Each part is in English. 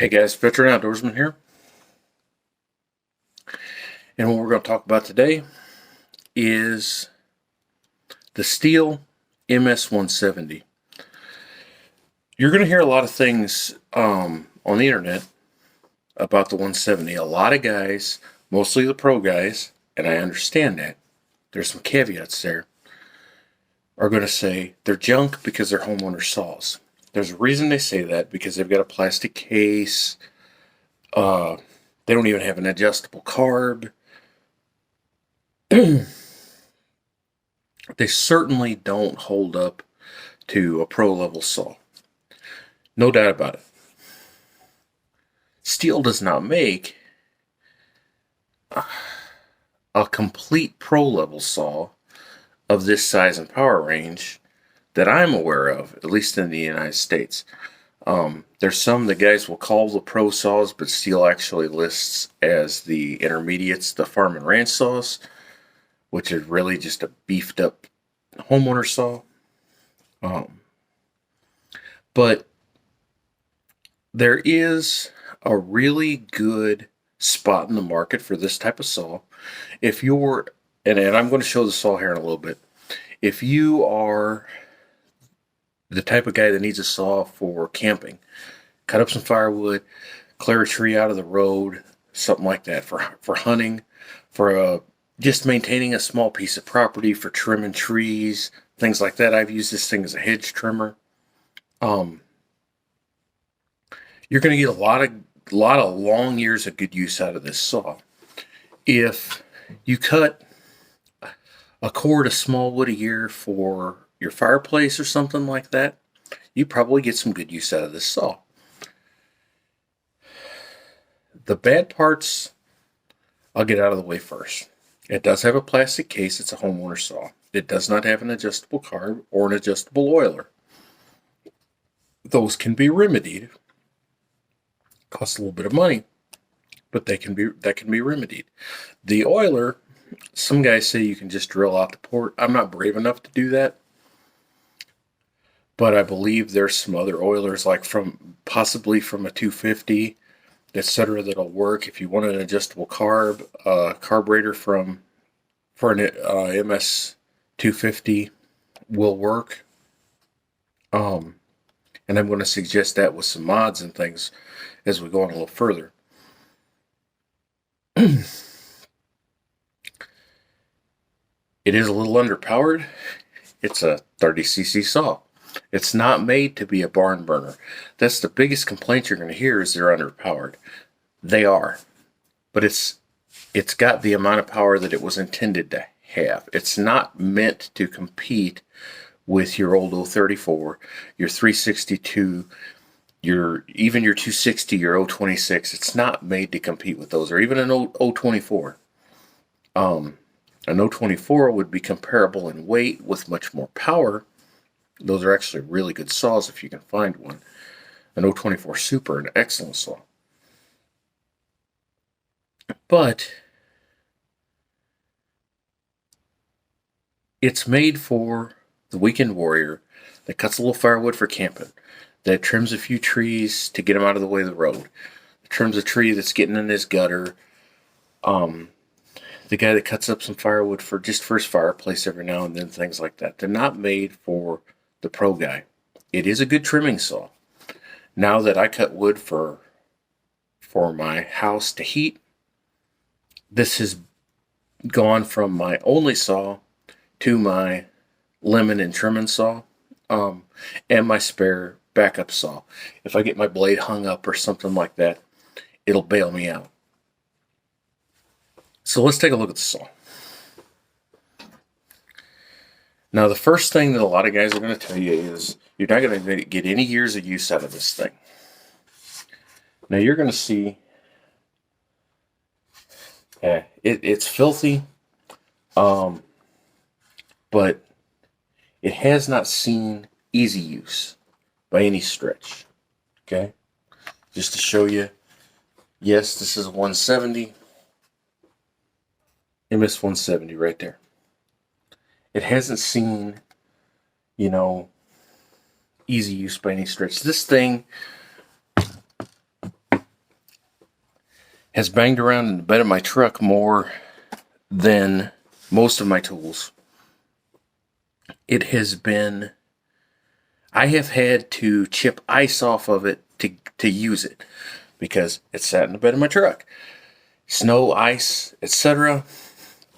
Hey guys, Veteran Outdoorsman here. And what we're going to talk about today is the Stihl MS170. You're going to hear a lot of things on the internet about the 170. A lot of guys, mostly the pro guys, and I understand that. There's some caveats there, are going to say they're junk because they're homeowner saws. There's a reason they say that, because they've got a plastic case. They don't even have an adjustable carb. They certainly don't hold up to a pro level saw. No doubt about it. Stihl does not make a complete pro level saw of this size and power range that I'm aware of, at least in the United States. There's some the guys will call the pro saws, but Stihl actually lists as the intermediates, the farm and ranch saws, which is really just a beefed up homeowner saw. But there is a really good spot in the market for this type of saw. If you're, and I'm going to show the saw here in a little bit. If you are the type of guy that needs a saw for camping, cut up some firewood, clear a tree out of the road, something like that, for hunting, for just maintaining a small piece of property, for trimming trees, things like that. I've used this thing as a hedge trimmer. You're going to get a lot of long years of good use out of this saw. If you cut a cord of small wood a year for your fireplace or something like that, you probably get some good use out of this saw. The bad parts I'll get out of the way first. It does have a plastic case. It's a homeowner saw. It does not have an adjustable carb or an adjustable oiler. Those can be remedied. Cost a little bit of money, but that can be remedied. The oiler, some guys say you can just drill out the port. I'm not brave enough to do that, but I believe there's some other oilers, like possibly from a 250, etc., that'll work. If you want an adjustable carburetor for an MS250 will work. And I'm going to suggest that with some mods and things as we go on a little further. It is a little underpowered. It's a 30cc saw. It's not made to be a barn burner. That's the biggest complaint you're going to hear, is they're underpowered. They are. But it's got the amount of power that it was intended to have. It's not meant to compete with your old 034, your 362, even your 260, your 026. It's not made to compete with those, or even an 024. An 024 would be comparable in weight with much more power. Those are actually really good saws if you can find one. An 024 Super, an excellent saw. But it's made for the weekend warrior that cuts a little firewood for camping, that trims a few trees to get them out of the way of the road, that trims a tree that's getting in his gutter, the guy that cuts up some firewood for his fireplace every now and then, things like that. They're not made for the pro guy. It is a good trimming saw. Now that I cut wood for my house to heat, this has gone from my only saw to my lemon and trimming saw, and my spare backup saw. If I get my blade hung up or something like that, it'll bail me out. So let's take a look at the saw. Now, the first thing that a lot of guys are going to tell you is you're not going to get any years of use out of this thing. Now, you're going to see it's filthy, but it has not seen easy use by any stretch. Okay? Just to show you, yes, this is a 170. MS170 right there. It hasn't seen, easy use by any stretch. This thing has banged around in the bed of my truck more than most of my tools. It has been, I have had to chip ice off of it to use it because it sat in the bed of my truck. Snow, ice, etc.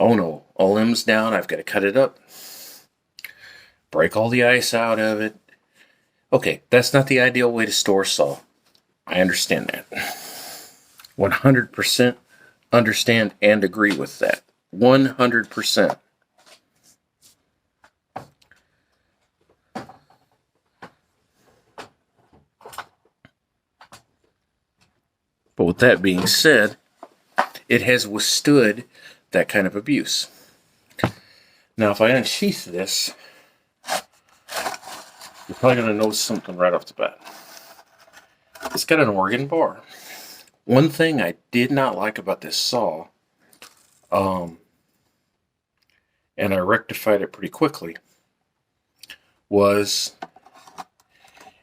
Oh no, a limb's down, I've got to cut it up, break all the ice out of it. Okay, that's not the ideal way to store saw. I understand that. 100% understand and agree with that. 100%. But with that being said, it has withstood that kind of abuse. Now, if I unsheath this, you're probably going to notice something right off the bat. It's got an Oregon bar. One thing I did not like about this saw, and I rectified it pretty quickly, was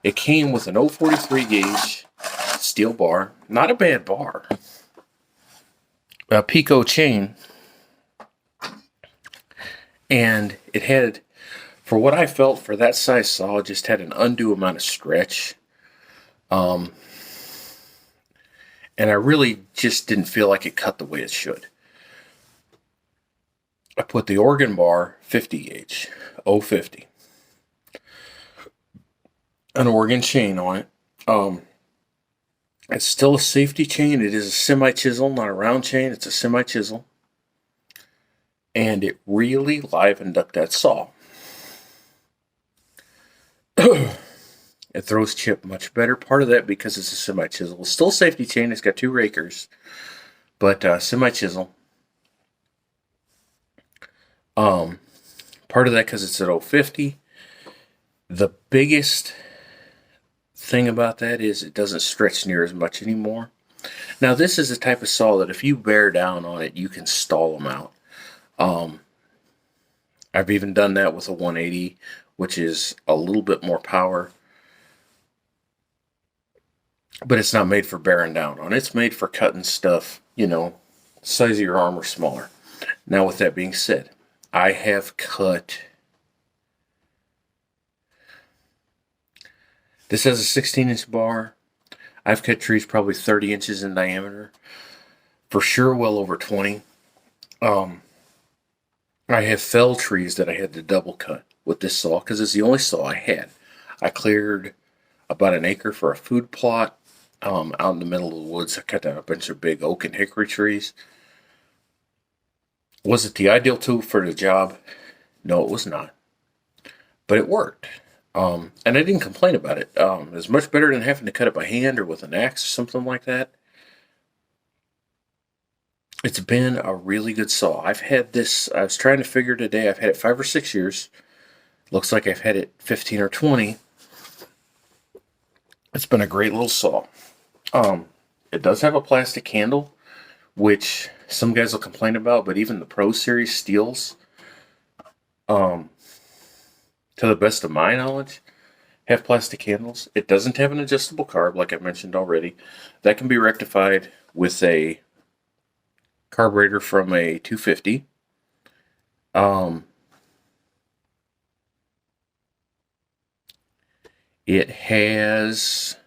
it came with an 043 gauge steel bar. Not a bad bar. A Pico chain. And it had, for what I felt for that size saw, it just had an undue amount of stretch. And I really just didn't feel like it cut the way it should. I put the Oregon bar 50 gauge, 050. An Oregon chain on it. It's still a safety chain. It is a semi-chisel, not a round chain. It's a semi-chisel. And it really livened up that saw. It throws chip much better. Part of that because it's a semi-chisel. It's still a safety chain. It's got 2 rakers. But semi-chisel. Part of that because it's at 050. The biggest thing about that is it doesn't stretch near as much anymore. Now this is the type of saw that if you bear down on it, you can stall them out. I've even done that with a 180, which is a little bit more power. But it's not made for bearing down on. It's made for cutting stuff, size of your arm or smaller. Now with that being said, I have cut... This has a 16-inch bar. I've cut trees probably 30 inches in diameter. For sure well over 20. I have felled trees that I had to double cut with this saw because it's the only saw I had. I cleared about an acre for a food plot out in the middle of the woods. I cut down a bunch of big oak and hickory trees. Was it the ideal tool for the job? No, it was not. But it worked. And I didn't complain about it. It was much better than having to cut it by hand or with an axe or something like that. It's been a really good saw. I've had this, I was trying to figure today, I've had it 5 or 6 years. Looks like I've had it 15 or 20. It's been a great little saw. It does have a plastic handle, which some guys will complain about, but even the Pro Series Stihls, to the best of my knowledge, have plastic handles. It doesn't have an adjustable carb, like I mentioned already. That can be rectified with a carburetor from a 250. It has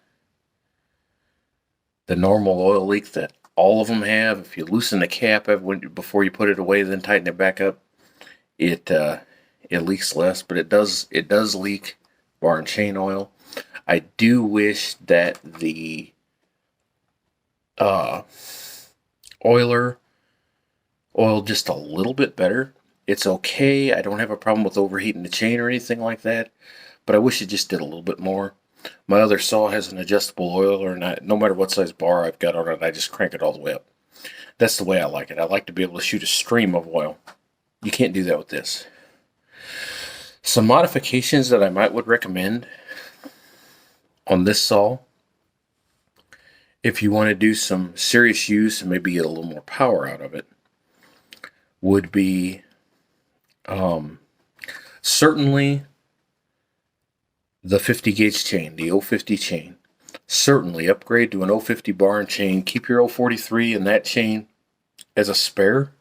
the normal oil leak that all of them have. If you loosen the cap before you put it away, then tighten it back up, it leaks less. But it does leak bar and chain oil. I do wish that the oiler oiled just a little bit better. It's okay. I don't have a problem with overheating the chain or anything like that, but I wish it just did a little bit more. My other saw has an adjustable oiler, and no matter what size bar I've got on it, I just crank it all the way up. That's the way I like it. I like to be able to shoot a stream of oil. You can't do that with this. Some modifications that I would recommend on this saw, if you want to do some serious use and maybe get a little more power out of it, would be certainly the 50 gauge chain, the 050 chain. certainly upgrade to an 050 bar and chain. Keep your 043 and that chain as a spare.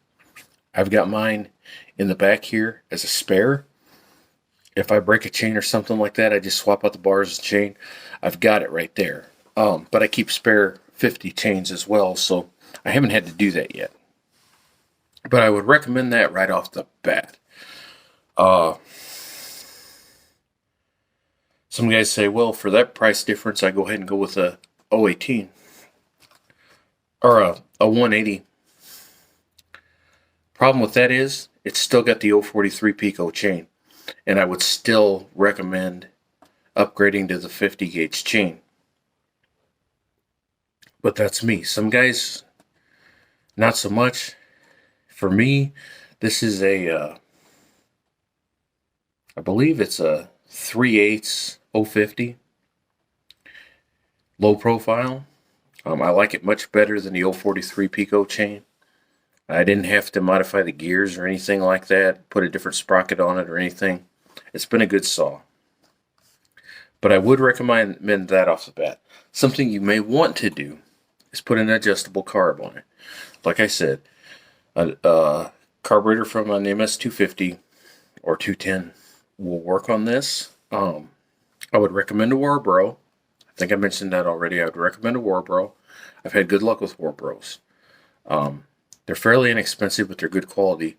I've got mine in the back here as a spare. If I break a chain or something like that, I just swap out the bars and chain. I've got it right there. But I keep spare 50 chains as well, so I haven't had to do that yet. But I would recommend that right off the bat. Some guys say, well, for that price difference, I go ahead and go with a 018 or a 180. Problem with that is it's still got the 043 Pico chain, and I would still recommend upgrading to the 50 gauge chain. But that's me. Some guys, not so much. For me, this is I believe it's a 3/8 050 low profile. I like it much better than the 043 Pico chain. I didn't have to modify the gears or anything like that, put a different sprocket on it or anything. It's been a good saw. But I would recommend that off the bat. Something you may want to do is put an adjustable carb on it. Like I said, a carburetor from an MS250 or 210 will work on this. I would recommend a Warbro. I think I mentioned that already. I would recommend a Warbro. I've had good luck with Warbros. They're fairly inexpensive, but they're good quality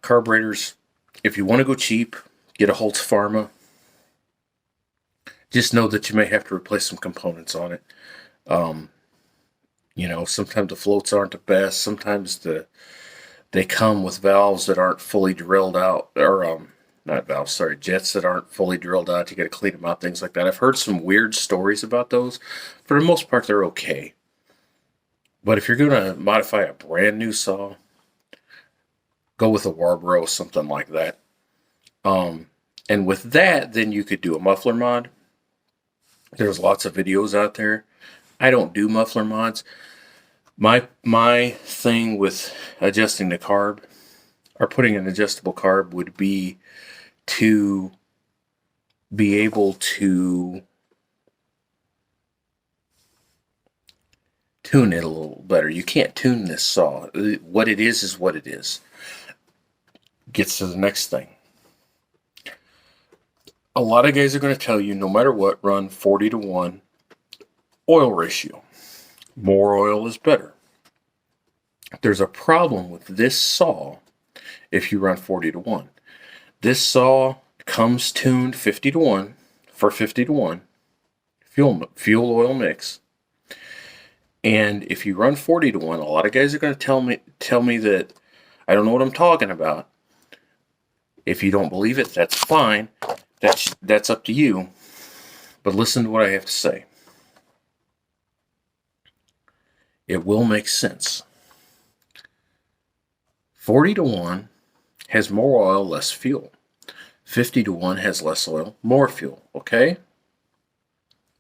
carburetors. If you want to go cheap, get a Holtz Pharma. Just know that you may have to replace some components on it. Sometimes the floats aren't the best. Sometimes they come with valves that aren't fully drilled out, or not valves, sorry, jets that aren't fully drilled out. You got to clean them out, things like that. I've heard some weird stories about those. For the most part, they're okay. But if you're going to modify a brand new saw, go with a Warbro, something like that. And with that, then you could do a muffler mod. There's lots of videos out there. I don't do muffler mods. My thing with adjusting the carb or putting an adjustable carb would be to be able to tune it a little better. You can't tune this saw. What it is what it is. Gets to the next thing. A lot of guys are going to tell you, no matter what, run 40-to-1 oil ratio. More oil is better. There's a problem with this saw if you run 40-to-1. This saw comes tuned 50-to-1 for 50-to-1 fuel oil mix. And if you run 40-to-1, a lot of guys are going to tell me that I don't know what I'm talking about. If you don't believe it, that's fine. That's up to you. But listen to what I have to say. It will make sense. 40-to-1 has more oil, less fuel. 50-to-1 has less oil, more fuel. Okay?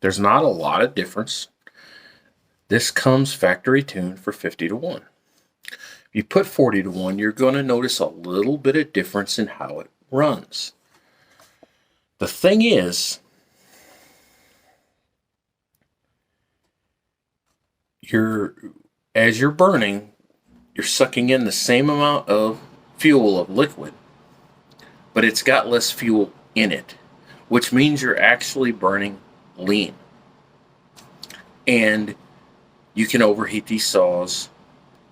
There's not a lot of difference. This comes factory tuned for 50-to-1. If you put 40-to-1, you're going to notice a little bit of difference in how it runs. The thing is, as you're burning, you're sucking in the same amount of fuel, of liquid, but it's got less fuel in it, which means you're actually burning lean. And you can overheat these saws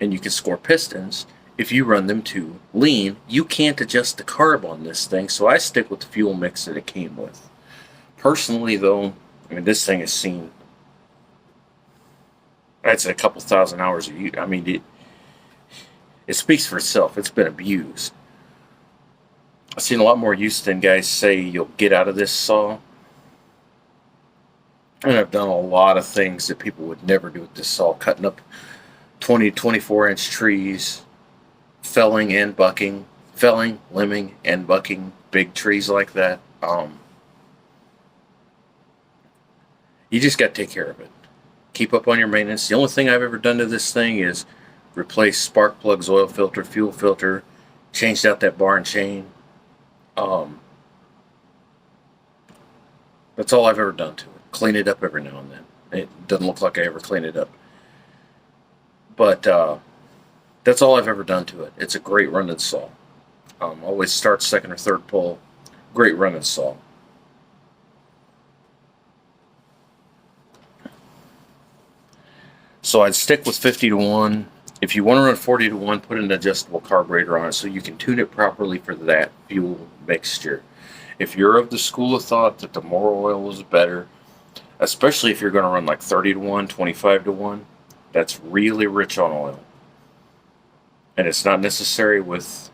and you can score pistons if you run them too lean. You can't adjust the carb on this thing, so I stick with the fuel mix that it came with. Personally, though, this thing has seen, I'd say, a couple thousand hours of use. It speaks for itself. It's been abused. I've seen a lot more use than guys say you'll get out of this saw. And I've done a lot of things that people would never do with this saw, cutting up 20 to 24 inch trees, felling, limbing, and bucking big trees like that. You just got to take care of it. Keep up on your maintenance. The only thing I've ever done to this thing is replace spark plugs, oil filter, fuel filter, changed out that bar and chain. That's all I've ever done to it. clean it up every now and then. It doesn't look like I ever clean it up. But that's all I've ever done to it. It's a great running saw. Always start second or third pull. Great running saw. So I'd stick with 50 to 1. If you want to run 40 to 1, put an adjustable carburetor on it so you can tune it properly for that fuel mixture. If you're of the school of thought that the more oil was better, especially if you're going to run like 30 to 1, 25 to 1, that's really rich on oil. And it's not necessary with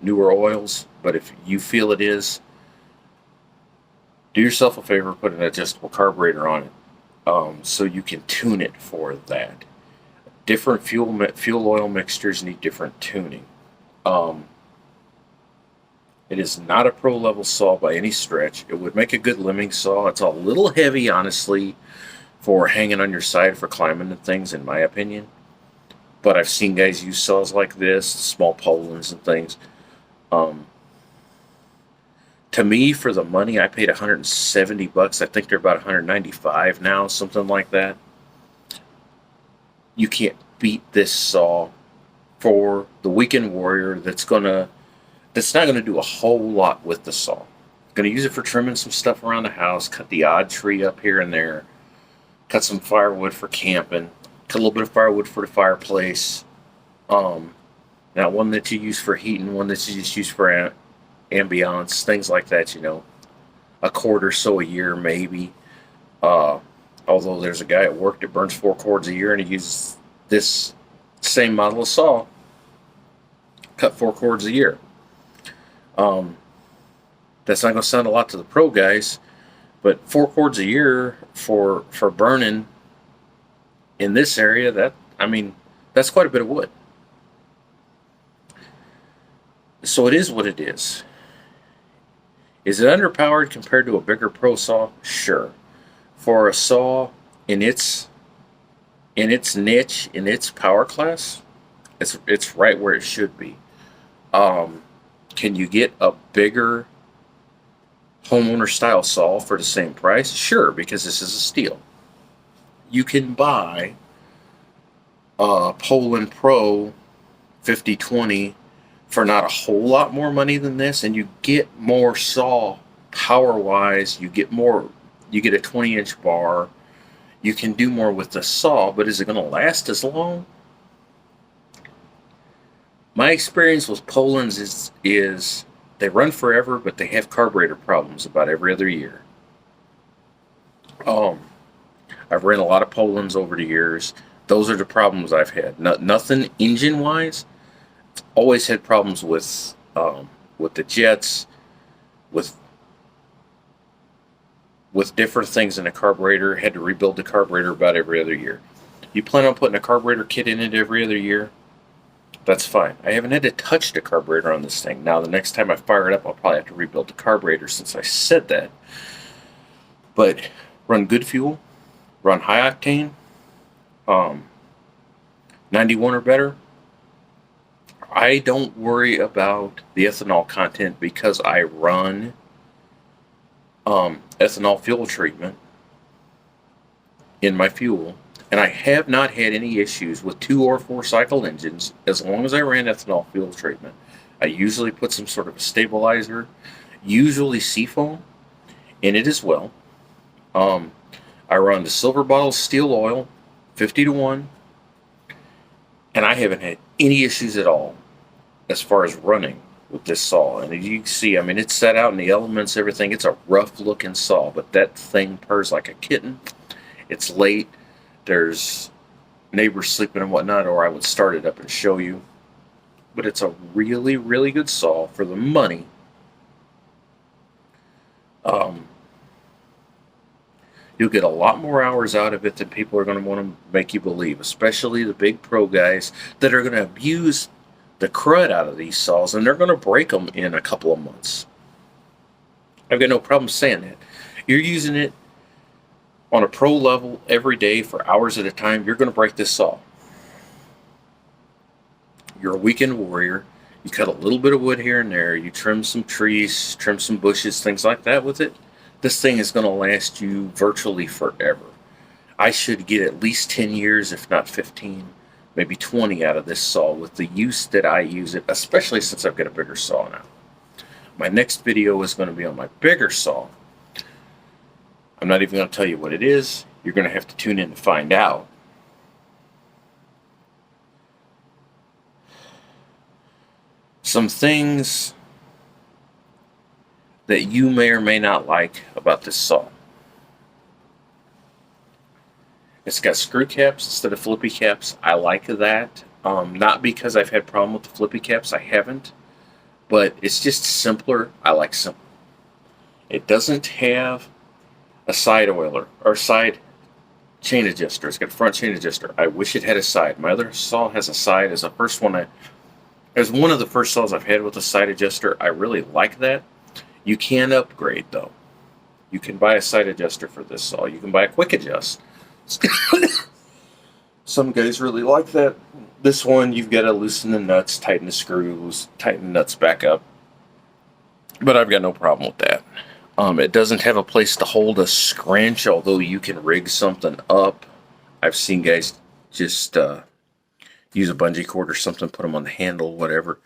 newer oils, but if you feel it is, do yourself a favor, put an adjustable carburetor on it so you can tune it for that. Different fuel oil mixtures need different tuning. It is not a pro level saw by any stretch. It would make a good limbing saw. It's a little heavy, honestly, for hanging on your side for climbing and things, in my opinion. But I've seen guys use saws like this, small Polands and things. To me, for the money, I paid $170. I think they're about $195 now, something like that. You can't beat this saw for the weekend warrior that's not gonna do a whole lot with the saw. Gonna use it for trimming some stuff around the house, cut the odd tree up here and there, cut some firewood for camping, cut a little bit of firewood for the fireplace. Now one that you use for heating, one that you just use for ambiance, things like that, a cord or so a year maybe. Although there's a guy at work that burns 4 cords a year and he uses this same model of saw, cut 4 cords a year. That's not going to sound a lot to the pro guys, but 4 cords a year for burning in this area, that's quite a bit of wood. So it is what it is. Is it underpowered compared to a bigger pro saw? Sure. For a saw in its niche, in its power class, it's right where it should be. Can you get a bigger homeowner style saw for the same price? Sure, because this is a Stihl. You can buy a Poland Pro 5020 for not a whole lot more money than this, and you get more saw power wise. You get a 20-inch bar. You can do more with the saw, but is it going to last as long? My experience with Polands is they run forever, but they have carburetor problems about every other year. I've ran a lot of Polands over the years. Those are the problems I've had. Nothing engine wise. Always had problems with the jets, with different things in the carburetor. Had to rebuild the carburetor about every other year. You plan on putting a carburetor kit in it every other year? That's fine. I haven't had to touch the carburetor on this thing. Now, the next time I fire it up, I'll probably have to rebuild the carburetor since I said that. But run good fuel, run high octane, 91 or better. I don't worry about the ethanol content because I run ethanol fuel treatment in my fuel, and I have not had any issues with 2 or 4 cycle engines as long as I ran ethanol fuel treatment. I usually put some sort of a stabilizer, usually seafoam, in it as well. I run the silver bottle Stihl oil, 50 to 1, and I haven't had any issues at all as far as running with this saw. And as you can see, it's set out in the elements, everything. It's a rough looking saw, but that thing purrs like a kitten. It's late. There's neighbors sleeping and whatnot, or I would start it up and show you. But it's a really, really good saw for the money. You'll get a lot more hours out of it than people are going to want to make you believe, especially the big pro guys that are going to abuse the crud out of these saws, and they're going to break them in a couple of months. I've got no problem saying that. You're using it on a pro level every day for hours at a time, you're going to break this saw. You're a weekend warrior. You cut a little bit of wood here and there. You trim some trees, trim some bushes, things like that with it. This thing is going to last you virtually forever. I should get at least 10 years, if not 15, maybe 20 out of this saw with the use that I use it, especially since I've got a bigger saw now. My next video is going to be on my bigger saw. I'm not even going to tell you what it is. You're going to have to tune in to find out. Some things that you may or may not like about this saw. It's got screw caps instead of flippy caps. I like that. Not because I've had problem with the flippy caps. I haven't. But it's just simpler. I like simple. It doesn't have a side oiler or side chain adjuster. It's got a front chain adjuster. I wish it had a side. My other saw has a side. As one of the first saws I've had with a side adjuster. I really like that. You can upgrade though. You can buy a side adjuster for this saw. You can buy a quick adjust. Some guys really like that. This one, you've got to loosen the nuts, tighten the screws, tighten the nuts back up. But I've got no problem with that. It doesn't have a place to hold a scrunch, although you can rig something up. I've seen guys just use a bungee cord or something, put them on the handle, whatever.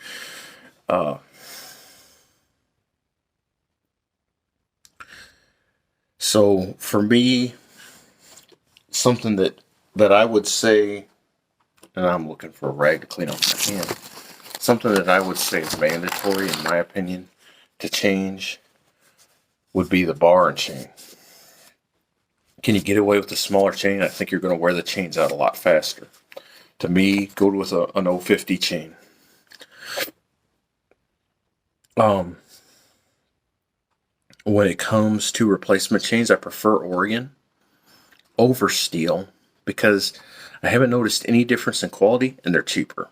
So for me, something that I would say, and I'm looking for a rag to clean off my hand, something that I would say is mandatory, in my opinion, to change would be the bar and chain. Can you get away with a smaller chain? I think you're going to wear the chains out a lot faster. To me, go with an 050 chain. When it comes to replacement chains, I prefer Oregon over Stihl because I haven't noticed any difference in quality and they're cheaper.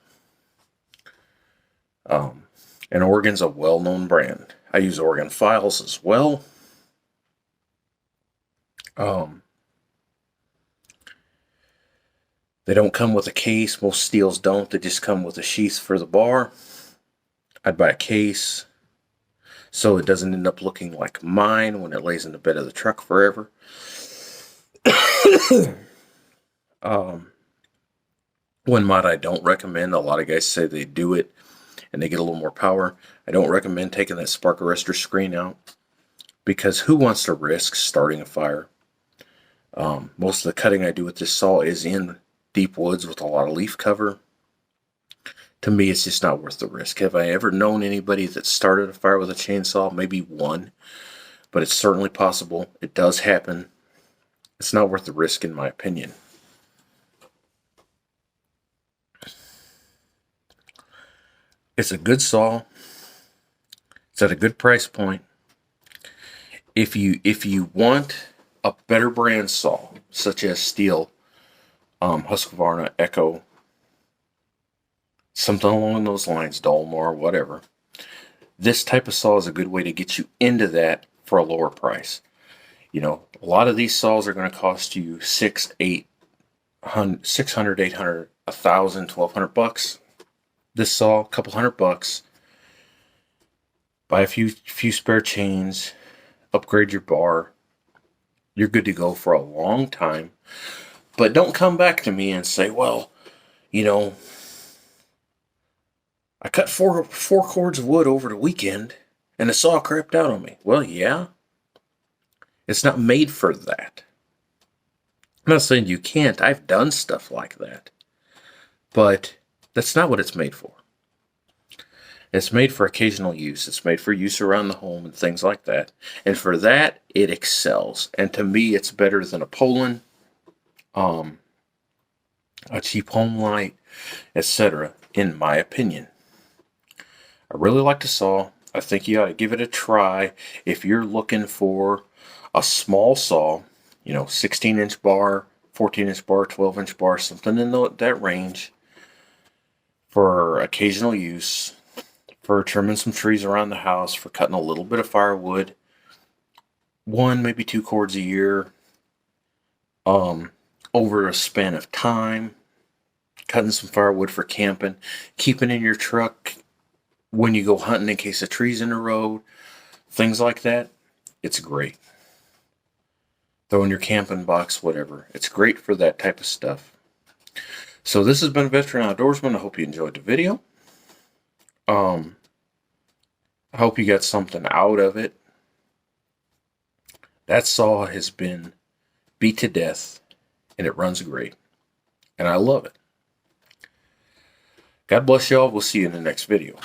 And Oregon's a well-known brand. I use Oregon files as well. They don't come with a case. Most Stihls don't. They just come with a sheath for the bar. I'd buy a case so it doesn't end up looking like mine when it lays in the bed of the truck forever. One mod I don't recommend, a lot of guys say they do it and they get a little more power. I don't recommend taking that spark arrestor screen out because who wants to risk starting a fire? Most of the cutting I do with this saw is in deep woods with a lot of leaf cover. To me, it's just not worth the risk. Have I ever known anybody that started a fire with a chainsaw? Maybe one, but it's certainly possible. It does happen. It's not worth the risk, in my opinion. It's a good saw. It's at a good price point. If you want a better brand saw, such as Stihl, Husqvarna, Echo, something along those lines, Dolmar, whatever, this type of saw is a good way to get you into that for a lower price. You know, a lot of these saws are going to cost you $600, $800, $1,000, $1,200. This saw, a couple $100. Buy a few spare chains, upgrade your bar. You're good to go for a long time. But don't come back to me and say, well, you know, I cut four cords of wood over the weekend and the saw crapped out on me. Well, yeah. It's not made for that. I'm not saying you can't. I've done stuff like that. But that's not what it's made for. It's made for occasional use. It's made for use around the home and things like that. And for that, it excels. And to me, it's better than a Poland, a cheap home light, etc., in my opinion. I really like the saw. I think you ought to give it a try if you're looking for a small saw, 16-inch bar, 14-inch bar, 12-inch bar, something in that range for occasional use, for trimming some trees around the house, for cutting a little bit of firewood, 1, maybe 2 cords a year, over a span of time, cutting some firewood for camping, keeping in your truck when you go hunting in case a tree's in the road, things like that. It's great. throw in your camping box, whatever. It's great for that type of stuff. So this has been Veteran Outdoorsman. I hope you enjoyed the video. I hope you got something out of it. That saw has been beat to death, and it runs great. And I love it. God bless y'all. We'll see you in the next video.